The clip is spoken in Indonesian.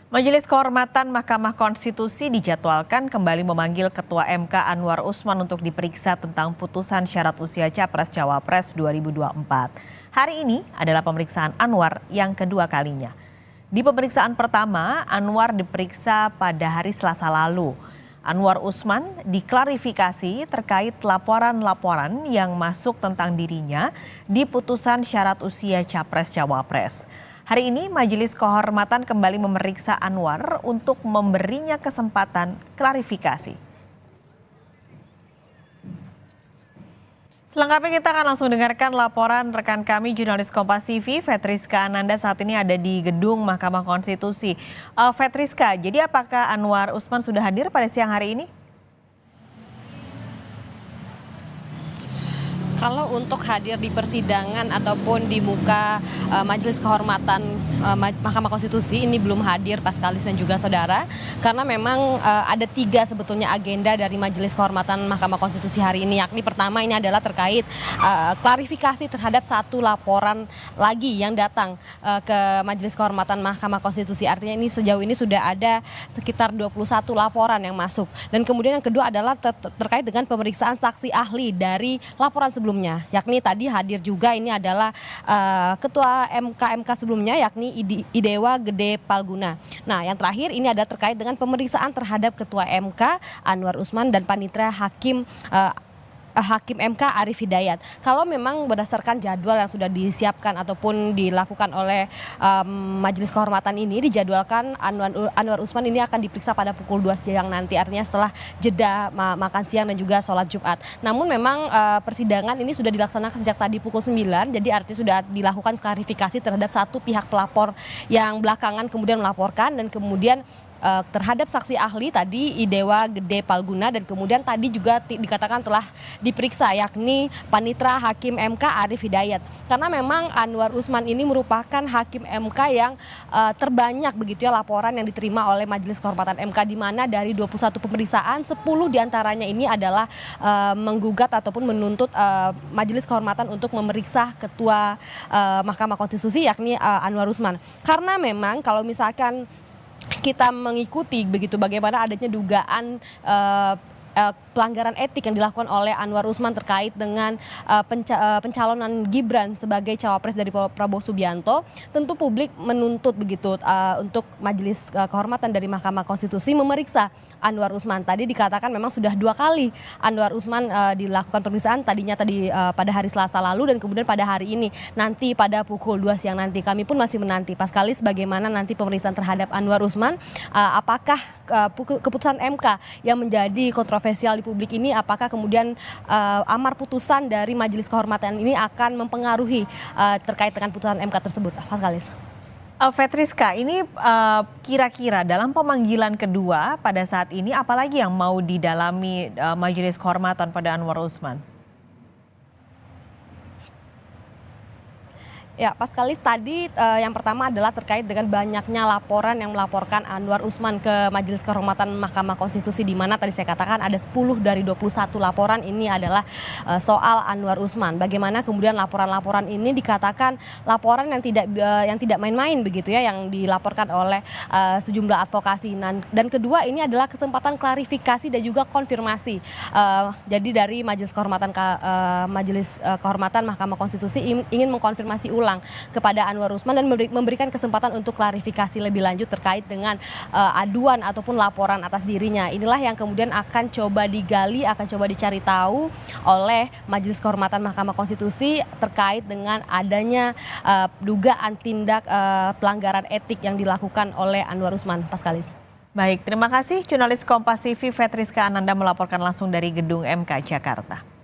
Majelis Kehormatan Mahkamah Konstitusi dijadwalkan kembali memanggil Ketua MK Anwar Usman untuk diperiksa tentang putusan syarat usia Capres-Cawapres 2024. Hari ini adalah pemeriksaan Anwar yang kedua kalinya. Di pemeriksaan pertama, Anwar diperiksa pada hari Selasa lalu. Anwar Usman diklarifikasi terkait laporan-laporan yang masuk tentang dirinya di putusan syarat usia Capres-Cawapres. Hari ini Majelis Kehormatan kembali memeriksa Anwar untuk memberinya kesempatan klarifikasi. Selengkapnya kita akan langsung dengarkan laporan rekan kami jurnalis Kompas TV, Fetriska Ananda saat ini ada di gedung Mahkamah Konstitusi. Fetriska, jadi apakah Anwar Usman sudah hadir pada siang hari ini? Kalau untuk hadir di persidangan ataupun di muka Majelis Kehormatan Mahkamah Konstitusi ini belum hadir Paskalis dan juga saudara, karena memang ada 3 sebetulnya agenda dari Majelis Kehormatan Mahkamah Konstitusi hari ini, yakni pertama ini adalah terkait klarifikasi terhadap 1 laporan lagi yang datang ke Majelis Kehormatan Mahkamah Konstitusi. Artinya ini sejauh ini sudah ada sekitar 21 laporan yang masuk. Dan kemudian yang kedua adalah terkait dengan pemeriksaan saksi ahli dari laporan sebelumnya, yakni tadi hadir juga ini adalah Ketua MK sebelumnya, yakni Idewa Gede Palguna. Nah, yang terakhir ini ada terkait dengan pemeriksaan terhadap Ketua MK Anwar Usman dan Panitera Hakim MK Arief Hidayat. Kalau memang berdasarkan jadwal yang sudah disiapkan ataupun dilakukan oleh Majelis Kehormatan ini, dijadwalkan Anwar Usman ini akan diperiksa pada pukul 2 siang nanti, artinya setelah jeda makan siang dan juga sholat Jumat. Namun memang persidangan ini sudah dilaksanakan sejak tadi pukul 9, jadi artinya sudah dilakukan klarifikasi terhadap 1 pihak pelapor yang belakangan kemudian melaporkan, dan kemudian terhadap saksi ahli tadi Idewa Gede Palguna, dan kemudian tadi juga dikatakan telah diperiksa yakni Panitera Hakim MK Arief Hidayat. Karena memang Anwar Usman ini merupakan Hakim MK yang terbanyak begitu ya laporan yang diterima oleh Majelis Kehormatan MK, di mana dari 21 pemeriksaan 10 diantaranya ini adalah menggugat ataupun menuntut Majelis Kehormatan untuk memeriksa Ketua Mahkamah Konstitusi yakni Anwar Usman. Karena memang kalau misalkan kita mengikuti begitu bagaimana adanya dugaan pelanggaran etik yang dilakukan oleh Anwar Usman terkait dengan pencalonan Gibran sebagai cawapres dari Prabowo Subianto, tentu publik menuntut begitu untuk Majelis Kehormatan dari Mahkamah Konstitusi memeriksa Anwar Usman. Tadi dikatakan memang sudah 2 kali Anwar Usman dilakukan pemeriksaan, tadinya pada hari Selasa lalu dan kemudian pada hari ini nanti pada pukul 2 siang nanti. Kami pun masih menanti Paskalis bagaimana nanti pemeriksaan terhadap Anwar Usman, apakah keputusan MK yang menjadi kontroversial di publik ini, apakah kemudian amar putusan dari Majelis Kehormatan ini akan mempengaruhi terkait dengan putusan MK tersebut. Paskalis. Fetriska, ini kira-kira dalam pemanggilan kedua pada saat ini apalagi yang mau didalami Majelis Kehormatan pada Anwar Usman? Ya, Paskalis, tadi yang pertama adalah terkait dengan banyaknya laporan yang melaporkan Anwar Usman ke Majelis Kehormatan Mahkamah Konstitusi, di mana tadi saya katakan ada 10 dari 21 laporan ini adalah soal Anwar Usman. Bagaimana kemudian laporan-laporan ini dikatakan laporan yang tidak main-main begitu ya, yang dilaporkan oleh sejumlah advokasi. Dan kedua ini adalah kesempatan klarifikasi dan juga konfirmasi. Jadi dari Majelis Kehormatan Mahkamah Konstitusi ingin mengkonfirmasi ulang kepada Anwar Usman dan memberikan kesempatan untuk klarifikasi lebih lanjut terkait dengan aduan ataupun laporan atas dirinya. Inilah yang kemudian akan coba digali, akan coba dicari tahu oleh Majelis Kehormatan Mahkamah Konstitusi terkait dengan adanya dugaan tindak pelanggaran etik yang dilakukan oleh Anwar Usman. Paskalis. Baik, terima kasih jurnalis Kompas TV Fetriska Ananda melaporkan langsung dari gedung MK Jakarta.